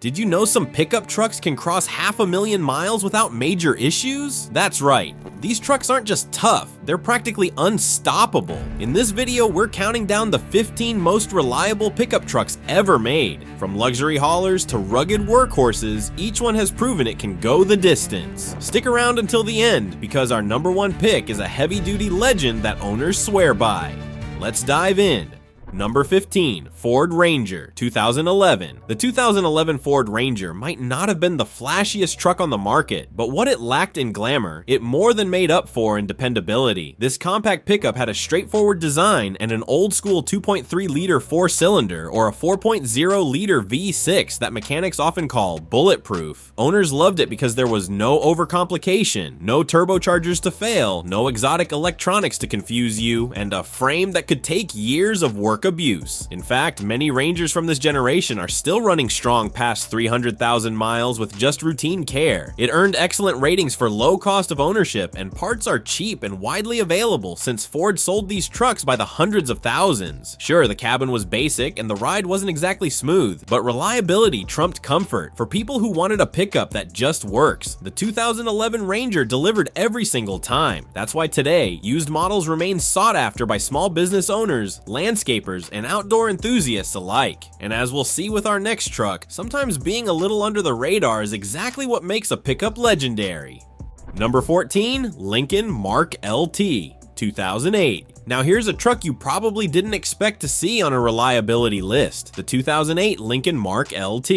Did you know some pickup trucks can cross 500,000 miles without major issues? That's right. These trucks aren't just tough, they're practically unstoppable. In this video, we're counting down the 15 most reliable pickup trucks ever made. From luxury haulers to rugged workhorses, each one has proven it can go the distance. Stick around until the end, because our number one pick is a heavy-duty legend that owners swear by. Let's dive in. Number 15, Ford Ranger, 2011. The 2011 Ford Ranger might not have been the flashiest truck on the market, but what it lacked in glamour, it more than made up for in dependability. This compact pickup had a straightforward design and an old-school 2.3-liter four-cylinder or a 4.0-liter V6 that mechanics often call bulletproof. Owners loved it because there was no overcomplication, no turbochargers to fail, no exotic electronics to confuse you, and a frame that could take years of work abuse. In fact, many Rangers from this generation are still running strong past 300,000 miles with just routine care. It earned excellent ratings for low cost of ownership, and parts are cheap and widely available since Ford sold these trucks by the hundreds of thousands. Sure, the cabin was basic and the ride wasn't exactly smooth, but reliability trumped comfort. For people who wanted a pickup that just works, the 2011 Ranger delivered every single time. That's why today, used models remain sought after by small business owners, landscapers, and outdoor enthusiasts alike. And as we'll see with our next truck, sometimes being a little under the radar is exactly what makes a pickup legendary. Number 14, Lincoln Mark LT, 2008. Now here's a truck you probably didn't expect to see on a reliability list, the 2008 Lincoln Mark LT.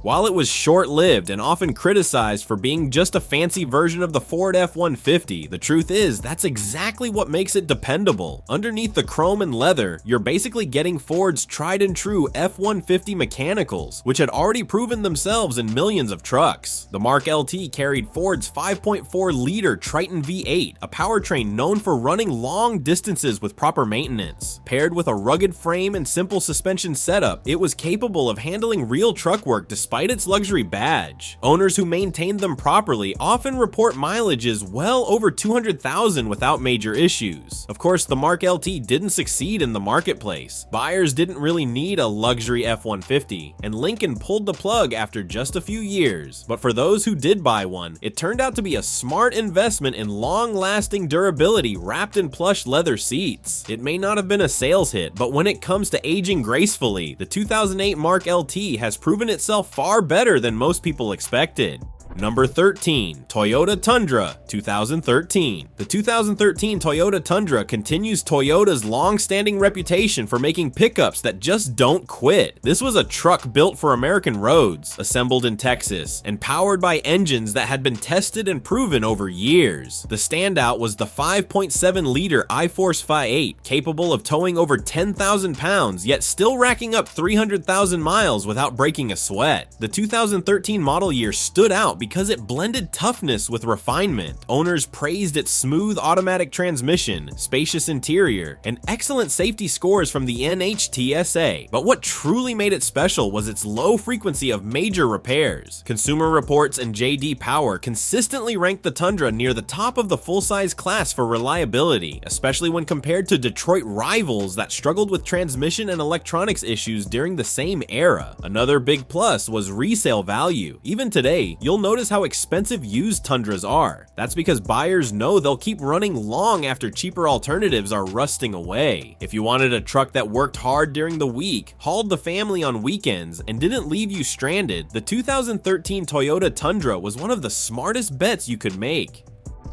While it was short-lived and often criticized for being just a fancy version of the Ford F-150, the truth is that's exactly what makes it dependable. Underneath the chrome and leather, you're basically getting Ford's tried-and-true F-150 mechanicals, which had already proven themselves in millions of trucks. The Mark LT carried Ford's 5.4-liter Triton V8, a powertrain known for running long distances with proper maintenance. Paired with a rugged frame and simple suspension setup, it was capable of handling real truck work despite its luxury badge. Owners who maintained them properly often report mileages well over 200,000 without major issues. Of course, the Mark LT didn't succeed in the marketplace. Buyers didn't really need a luxury F-150, and Lincoln pulled the plug after just a few years. But for those who did buy one, it turned out to be a smart investment in long-lasting durability wrapped in plush leather seats. It may not have been a sales hit, but when it comes to aging gracefully, the 2008 Mark LT has proven itself far better than most people expected. Number 13, Toyota Tundra, 2013. The 2013 Toyota Tundra continues Toyota's long-standing reputation for making pickups that just don't quit. This was a truck built for American roads, assembled in Texas, and powered by engines that had been tested and proven over years. The standout was the 5.7-liter iForce Phi-8, capable of towing over 10,000 pounds, yet still racking up 300,000 miles without breaking a sweat. The 2013 model year stood out because it blended toughness with refinement. Owners praised its smooth automatic transmission, spacious interior, and excellent safety scores from the NHTSA. But what truly made it special was its low frequency of major repairs. Consumer Reports and J.D. Power consistently ranked the Tundra near the top of the full-size class for reliability, especially when compared to Detroit rivals that struggled with transmission and electronics issues during the same era. Another big plus was resale value. Even today, you'll notice how expensive used Tundras are. That's because buyers know they'll keep running long after cheaper alternatives are rusting away. If you wanted a truck that worked hard during the week, hauled the family on weekends, and didn't leave you stranded, the 2013 Toyota Tundra was one of the smartest bets you could make.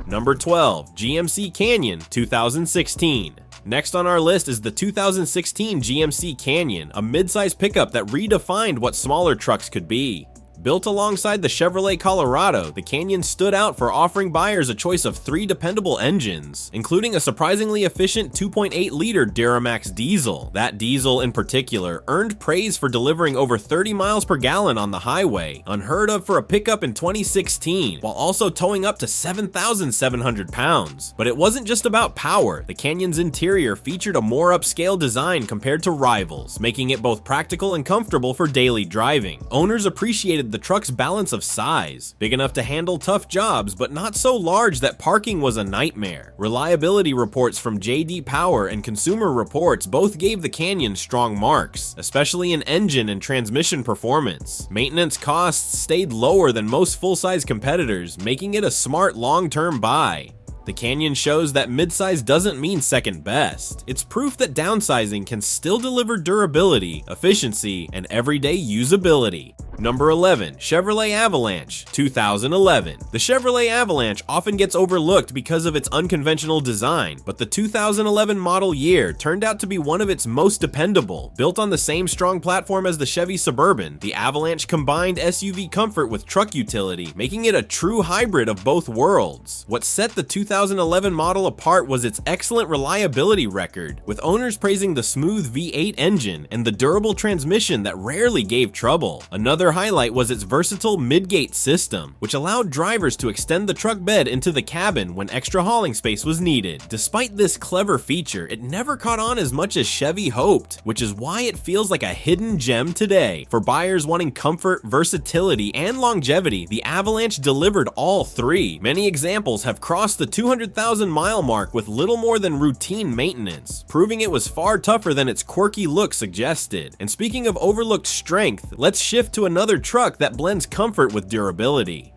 Number 12, GMC Canyon, 2016. Next on our list is the 2016 GMC Canyon, a mid-size pickup that redefined what smaller trucks could be. Built alongside the Chevrolet Colorado, the Canyon stood out for offering buyers a choice of 3 dependable engines, including a surprisingly efficient 2.8-liter Duramax diesel. That diesel in particular earned praise for delivering over 30 miles per gallon on the highway, unheard of for a pickup in 2016, while also towing up to 7,700 pounds. But it wasn't just about power. The Canyon's interior featured a more upscale design compared to rivals, making it both practical and comfortable for daily driving. Owners appreciated highlighted the truck's balance of size, big enough to handle tough jobs, but not so large that parking was a nightmare. Reliability reports from J.D. Power and Consumer Reports both gave the Canyon strong marks, especially in engine and transmission performance. Maintenance costs stayed lower than most full-size competitors, making it a smart long-term buy. The Canyon shows that midsize doesn't mean second best. It's proof that downsizing can still deliver durability, efficiency, and everyday usability. Number 11, Chevrolet Avalanche, 2011. The Chevrolet Avalanche often gets overlooked because of its unconventional design, but the 2011 model year turned out to be one of its most dependable. Built on the same strong platform as the Chevy Suburban, the Avalanche combined SUV comfort with truck utility, making it a true hybrid of both worlds. What set the 2011 model apart was its excellent reliability record, with owners praising the smooth V8 engine and the durable transmission that rarely gave trouble. Another highlight was its versatile midgate system, which allowed drivers to extend the truck bed into the cabin when extra hauling space was needed. Despite this clever feature, it never caught on as much as Chevy hoped, which is why it feels like a hidden gem today. For buyers wanting comfort, versatility, and longevity, the Avalanche delivered all three. Many examples have crossed the 200,000 mile mark with little more than routine maintenance, proving it was far tougher than its quirky look suggested. And speaking of overlooked strength, let's shift to another truck that blends comfort with durability.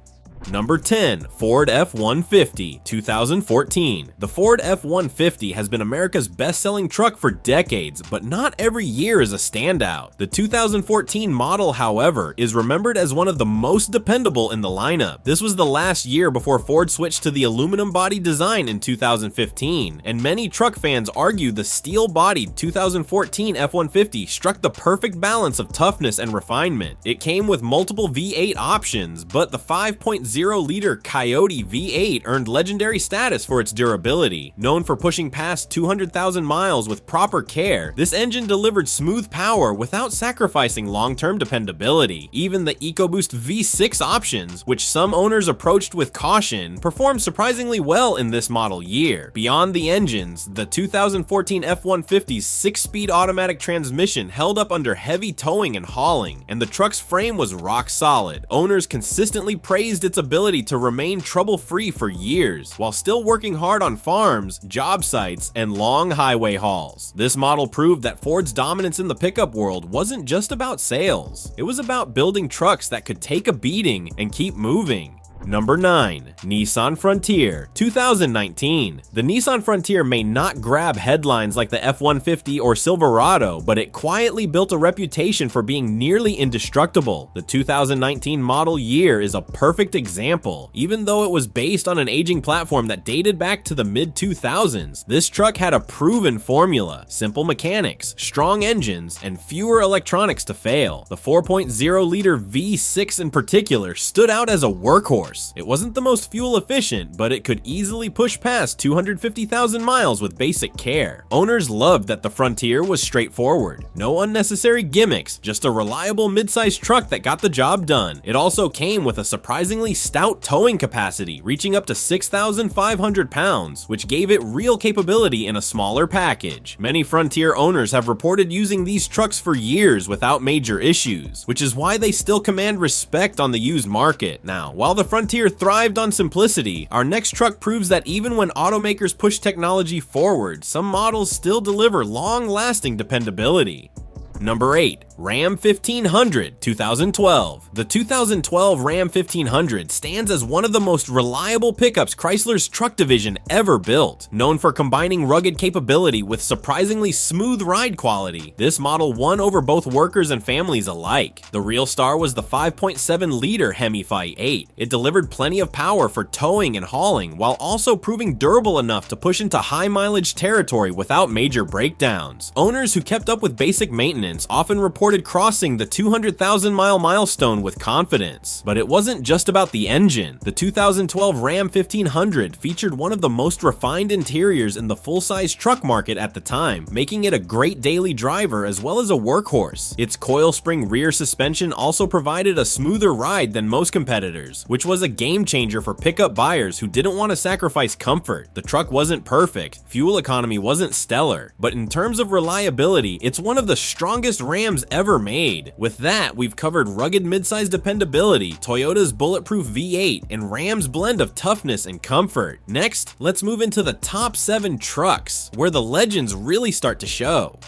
Number 10, Ford F-150, 2014. The Ford F-150 has been America's best-selling truck for decades, but not every year is a standout. The 2014 model, however, is remembered as one of the most dependable in the lineup. This was the last year before Ford switched to the aluminum body design in 2015, and many truck fans argue the steel-bodied 2014 F-150 struck the perfect balance of toughness and refinement. It came with multiple V8 options, but the 5.0-liter Coyote V8 earned legendary status for its durability. Known for pushing past 200,000 miles with proper care, this engine delivered smooth power without sacrificing long-term dependability. Even the EcoBoost V6 options, which some owners approached with caution, performed surprisingly well in this model year. Beyond the engines, the 2014 F-150's 6-speed automatic transmission held up under heavy towing and hauling, and the truck's frame was rock solid. Owners consistently praised its ability to remain trouble-free for years, while still working hard on farms, job sites, and long highway hauls. This model proved that Ford's dominance in the pickup world wasn't just about sales. It was about building trucks that could take a beating and keep moving. Number 9, Nissan Frontier, 2019. The Nissan Frontier may not grab headlines like the F-150 or Silverado, but it quietly built a reputation for being nearly indestructible. The 2019 model year is a perfect example. Even though it was based on an aging platform that dated back to the mid-2000s, this truck had a proven formula: simple mechanics, strong engines, and fewer electronics to fail. The 4.0-liter V6 in particular stood out as a workhorse. It wasn't the most fuel efficient, but it could easily push past 250,000 miles with basic care. Owners loved that the Frontier was straightforward. No unnecessary gimmicks, just a reliable mid-sized truck that got the job done. It also came with a surprisingly stout towing capacity, reaching up to 6,500 pounds, which gave it real capability in a smaller package. Many Frontier owners have reported using these trucks for years without major issues, which is why they still command respect on the used market. Now, while the Frontier thrived on simplicity, our next truck proves that even when automakers push technology forward, some models still deliver long-lasting dependability. Number 8, Ram 1500, 2012. The 2012 Ram 1500 stands as one of the most reliable pickups Chrysler's truck division ever built. Known for combining rugged capability with surprisingly smooth ride quality, this model won over both workers and families alike. The real star was the 5.7-liter Hemi-Fi 8. It delivered plenty of power for towing and hauling, while also proving durable enough to push into high-mileage territory without major breakdowns. Owners who kept up with basic maintenance often reported crossing the 200,000-mile milestone with confidence. But it wasn't just about the engine. The 2012 Ram 1500 featured one of the most refined interiors in the full-size truck market at the time, making it a great daily driver as well as a workhorse. Its coil spring rear suspension also provided a smoother ride than most competitors, which was a game changer for pickup buyers who didn't want to sacrifice comfort. The truck wasn't perfect, fuel economy wasn't stellar, but in terms of reliability, it's one of the strongest Rams ever made. With that, we've covered rugged midsize dependability, Toyota's bulletproof V8, and Ram's blend of toughness and comfort. Next, let's move into the top 7 trucks, where the legends really start to show.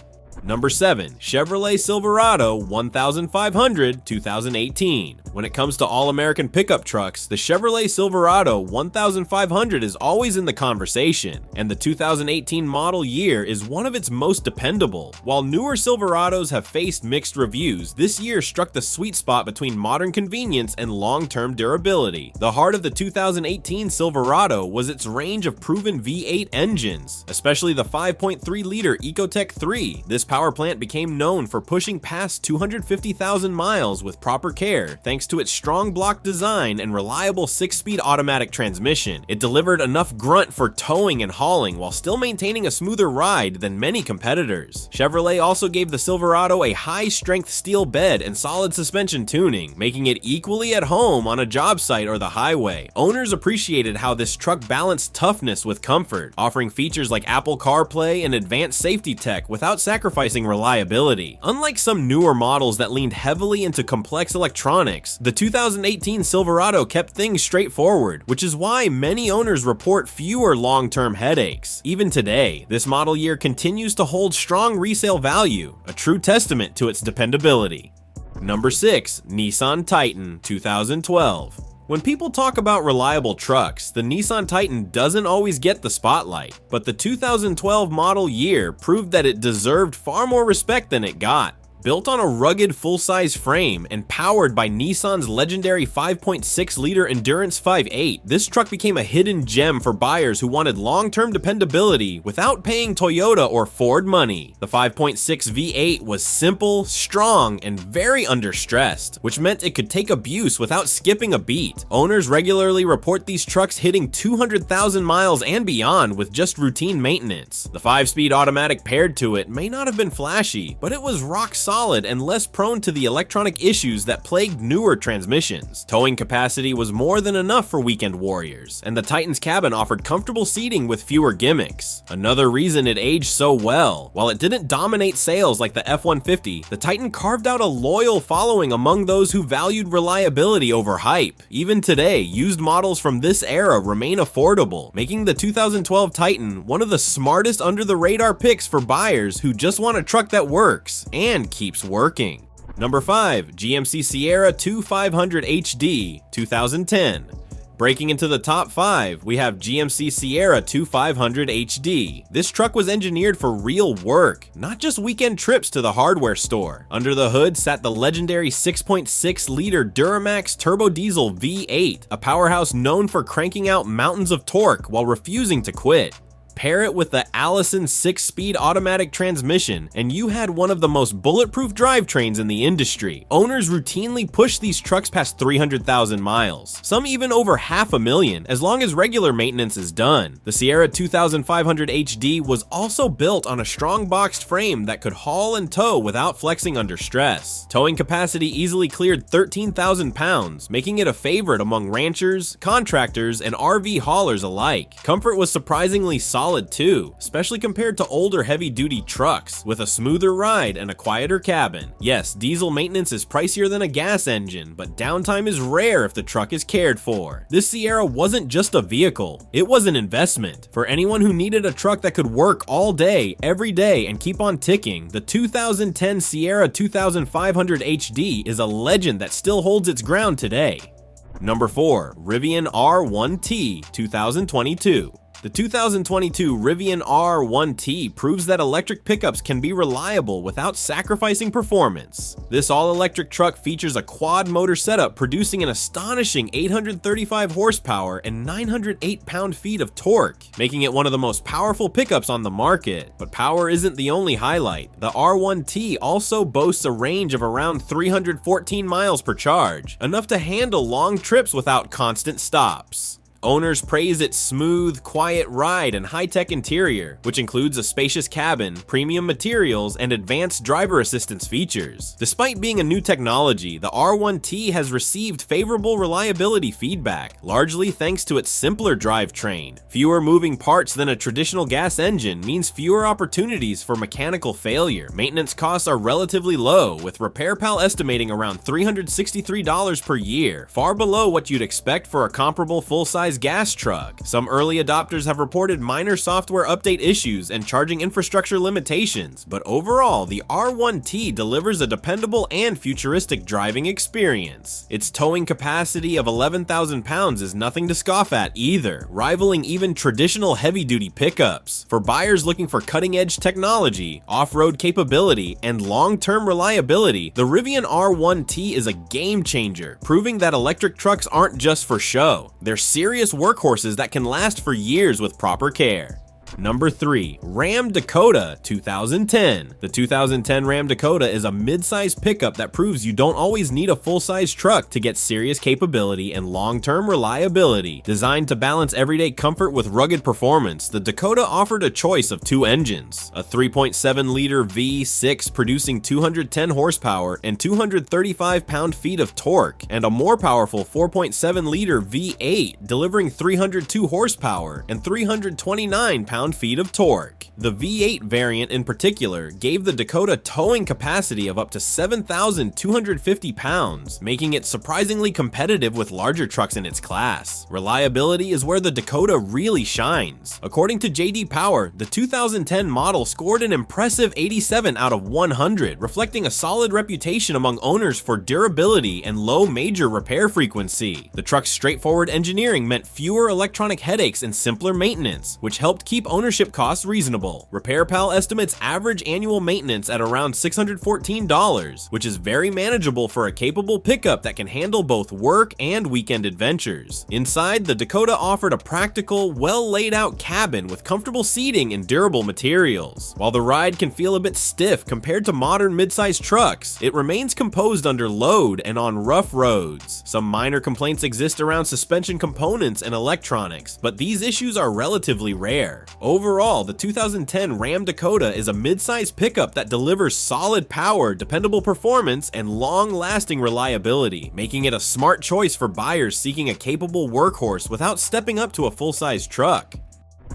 Number 7. Chevrolet Silverado 1500 2018. When it comes to all-American pickup trucks, the Chevrolet Silverado 1500 is always in the conversation, and the 2018 model year is one of its most dependable. While newer Silverados have faced mixed reviews, this year struck the sweet spot between modern convenience and long-term durability. The heart of the 2018 Silverado was its range of proven V8 engines, especially the 5.3-liter Ecotec 3. This power plant became known for pushing past 250,000 miles with proper care thanks to its strong block design and reliable 6-speed automatic transmission. It delivered enough grunt for towing and hauling while still maintaining a smoother ride than many competitors. Chevrolet also gave the Silverado a high-strength steel bed and solid suspension tuning, making it equally at home on a job site or the highway. Owners appreciated how this truck balanced toughness with comfort, offering features like Apple CarPlay and advanced safety tech without sacrificing reliability. Unlike some newer models that leaned heavily into complex electronics, the 2018 Silverado kept things straightforward, which is why many owners report fewer long-term headaches. Even today, this model year continues to hold strong resale value, a true testament to its dependability. Number 6. Nissan Titan 2012. When people talk about reliable trucks, the Nissan Titan doesn't always get the spotlight, but the 2012 model year proved that it deserved far more respect than it got. Built on a rugged full-size frame and powered by Nissan's legendary 5.6-liter Endurance 5.8, this truck became a hidden gem for buyers who wanted long-term dependability without paying Toyota or Ford money. The 5.6 V8 was simple, strong, and very understressed, which meant it could take abuse without skipping a beat. Owners regularly report these trucks hitting 200,000 miles and beyond with just routine maintenance. The 5-speed automatic paired to it may not have been flashy, but it was rock solid and less prone to the electronic issues that plagued newer transmissions. Towing capacity was more than enough for weekend warriors, and the Titan's cabin offered comfortable seating with fewer gimmicks. Another reason it aged so well. While it didn't dominate sales like the F-150, the Titan carved out a loyal following among those who valued reliability over hype. Even today, used models from this era remain affordable, making the 2012 Titan one of the smartest under-the-radar picks for buyers who just want a truck that works and keeps working. Number 5. GMC Sierra 2500 HD 2010. Breaking into the top 5, we have GMC Sierra 2500 HD. This truck was engineered for real work, not just weekend trips to the hardware store. Under the hood sat the legendary 6.6-liter Duramax turbo diesel V8, a powerhouse known for cranking out mountains of torque while refusing to quit. Pair it with the Allison 6-speed automatic transmission, and you had one of the most bulletproof drivetrains in the industry. Owners routinely push these trucks past 300,000 miles, some even over 500,000, as long as regular maintenance is done. The Sierra 2500 HD was also built on a strong boxed frame that could haul and tow without flexing under stress. Towing capacity easily cleared 13,000 pounds, making it a favorite among ranchers, contractors, and RV haulers alike. Comfort was surprisingly solid too, especially compared to older heavy-duty trucks, with a smoother ride and a quieter cabin. Yes, diesel maintenance is pricier than a gas engine, but downtime is rare if the truck is cared for. This Sierra wasn't just a vehicle, it was an investment. For anyone who needed a truck that could work all day, every day, and keep on ticking, the 2010 Sierra 2500 HD is a legend that still holds its ground today. Number 4. Rivian R1T 2022. The 2022 Rivian R1T proves that electric pickups can be reliable without sacrificing performance. This all-electric truck features a quad motor setup producing an astonishing 835 horsepower and 908 pound-feet of torque, making it one of the most powerful pickups on the market. But power isn't the only highlight. The R1T also boasts a range of around 314 miles per charge, enough to handle long trips without constant stops. Owners praise its smooth, quiet ride and high-tech interior, which includes a spacious cabin, premium materials, and advanced driver assistance features. Despite being a new technology, the R1T has received favorable reliability feedback, largely thanks to its simpler drivetrain. Fewer moving parts than a traditional gas engine means fewer opportunities for mechanical failure. Maintenance costs are relatively low, with RepairPal estimating around $363 per year, far below what you'd expect for a comparable full-size gas truck. Some early adopters have reported minor software update issues and charging infrastructure limitations, but overall, the R1T delivers a dependable and futuristic driving experience. Its towing capacity of 11,000 pounds is nothing to scoff at either, rivaling even traditional heavy-duty pickups. For buyers looking for cutting-edge technology, off-road capability, and long-term reliability, the Rivian R1T is a game-changer, proving that electric trucks aren't just for show. They're serious workhorses that can last for years with proper care. Number 3. Ram Dakota 2010. The 2010 Ram Dakota is a mid-size pickup that proves you don't always need a full-size truck to get serious capability and long-term reliability. Designed to balance everyday comfort with rugged performance, the Dakota offered a choice of two engines, a 3.7-liter V6 producing 210 horsepower and 235 pound-feet of torque, and a more powerful 4.7-liter V8 delivering 302 horsepower and 329 pound-feet of torque. The V8 variant in particular gave the Dakota towing capacity of up to 7,250 pounds, making it surprisingly competitive with larger trucks in its class. Reliability is where the Dakota really shines. According to JD Power, the 2010 model scored an impressive 87 out of 100, reflecting a solid reputation among owners for durability and low major repair frequency. The truck's straightforward engineering meant fewer electronic headaches and simpler maintenance, which helped keep ownership costs reasonable. RepairPal estimates average annual maintenance at around $614, which is very manageable for a capable pickup that can handle both work and weekend adventures. Inside, the Dakota offered a practical, well-laid-out cabin with comfortable seating and durable materials. While the ride can feel a bit stiff compared to modern midsize trucks, it remains composed under load and on rough roads. Some minor complaints exist around suspension components and electronics, but these issues are relatively rare. Overall, the 2010 Ram Dakota is a mid-size pickup that delivers solid power, dependable performance, and long-lasting reliability, making it a smart choice for buyers seeking a capable workhorse without stepping up to a full-size truck.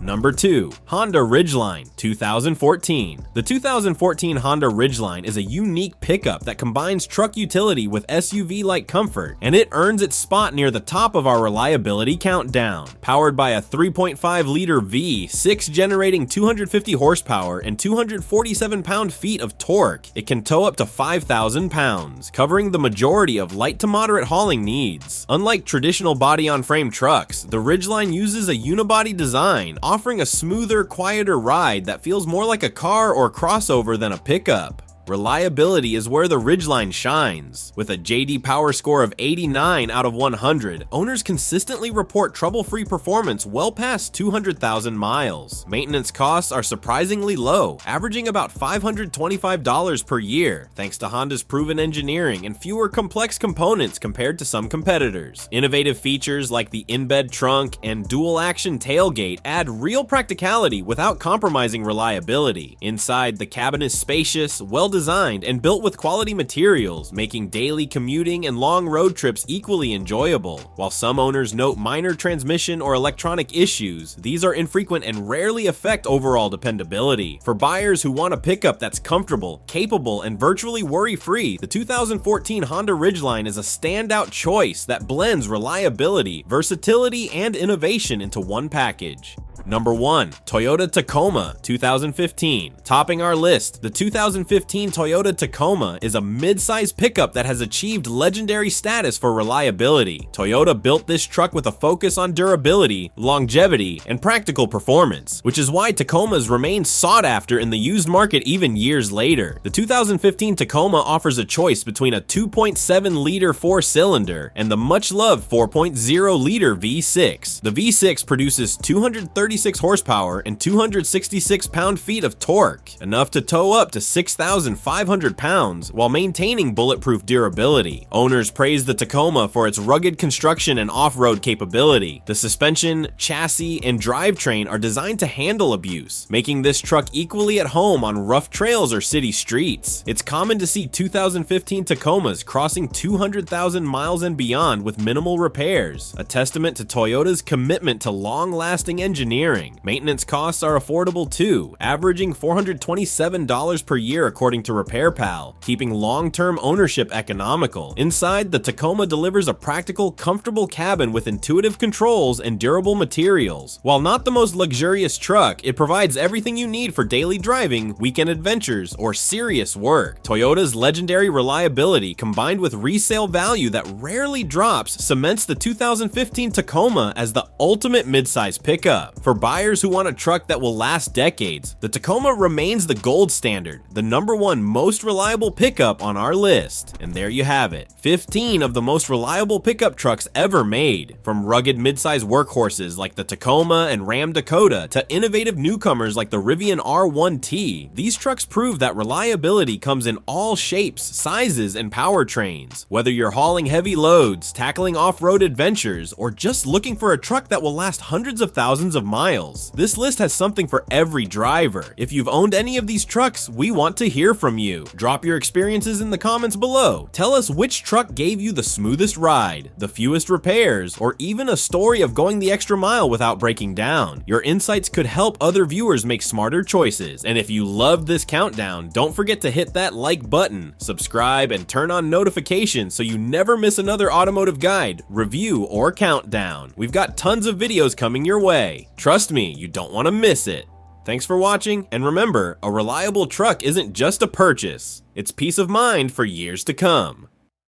Number 2. Honda Ridgeline 2014. The 2014 Honda Ridgeline is a unique pickup that combines truck utility with SUV-like comfort, and it earns its spot near the top of our reliability countdown. Powered by a 3.5-liter V6 generating 250 horsepower and 247 pound-feet of torque, it can tow up to 5,000 pounds, covering the majority of light to moderate hauling needs. Unlike traditional body-on-frame trucks, the Ridgeline uses a unibody design, offering a smoother, quieter ride that feels more like a car or crossover than a pickup. Reliability is where the Ridgeline shines. With a JD Power score of 89 out of 100, owners consistently report trouble-free performance well past 200,000 miles. Maintenance costs are surprisingly low, averaging about $525 per year, thanks to Honda's proven engineering and fewer complex components compared to some competitors. Innovative features like the in-bed trunk and dual-action tailgate add real practicality without compromising reliability. Inside, the cabin is spacious, well-designed, and built with quality materials, making daily commuting and long road trips equally enjoyable. While some owners note minor transmission or electronic issues, these are infrequent and rarely affect overall dependability. For buyers who want a pickup that's comfortable, capable, and virtually worry-free, the 2014 Honda Ridgeline is a standout choice that blends reliability, versatility, and innovation into one package. Number 1. Toyota Tacoma 2015. Topping our list, the 2015 Toyota Tacoma is a mid-size pickup that has achieved legendary status for reliability. Toyota built this truck with a focus on durability, longevity, and practical performance, which is why Tacomas remain sought after in the used market even years later. The 2015 Tacoma offers a choice between a 2.7-liter 4-cylinder and the much-loved 4.0-liter V6. The V6 produces 236 236 horsepower and 266 pound-feet of torque, enough to tow up to 6,500 pounds while maintaining bulletproof durability. Owners praise the Tacoma for its rugged construction and off-road capability. The suspension, chassis, and drivetrain are designed to handle abuse, making this truck equally at home on rough trails or city streets. It's common to see 2015 Tacomas crossing 200,000 miles and beyond with minimal repairs, a testament to Toyota's commitment to long-lasting engineering. Maintenance costs are affordable too, averaging $427 per year according to RepairPal, keeping long-term ownership economical. Inside, the Tacoma delivers a practical, comfortable cabin with intuitive controls and durable materials. While not the most luxurious truck, it provides everything you need for daily driving, weekend adventures, or serious work. Toyota's legendary reliability combined with resale value that rarely drops cements the 2015 Tacoma as the ultimate midsize pickup. For buyers who want a truck that will last decades, the Tacoma remains the gold standard, the #1 most reliable pickup on our list. And there you have it, 15 of the most reliable pickup trucks ever made. From rugged midsize workhorses like the Tacoma and Ram Dakota to innovative newcomers like the Rivian R1T, these trucks prove that reliability comes in all shapes, sizes, and powertrains. Whether you're hauling heavy loads, tackling off-road adventures, or just looking for a truck that will last hundreds of thousands of miles, this list has something for every driver. If you've owned any of these trucks, we want to hear from you. Drop your experiences in the comments below. Tell us which truck gave you the smoothest ride, the fewest repairs, or even a story of going the extra mile without breaking down. Your insights could help other viewers make smarter choices. And if you loved this countdown, don't forget to hit that like button, subscribe, and turn on notifications so you never miss another automotive guide, review, or countdown. We've got tons of videos coming your way. Trust me, you don't want to miss it. Thanks for watching, and remember, a reliable truck isn't just a purchase, it's peace of mind for years to come.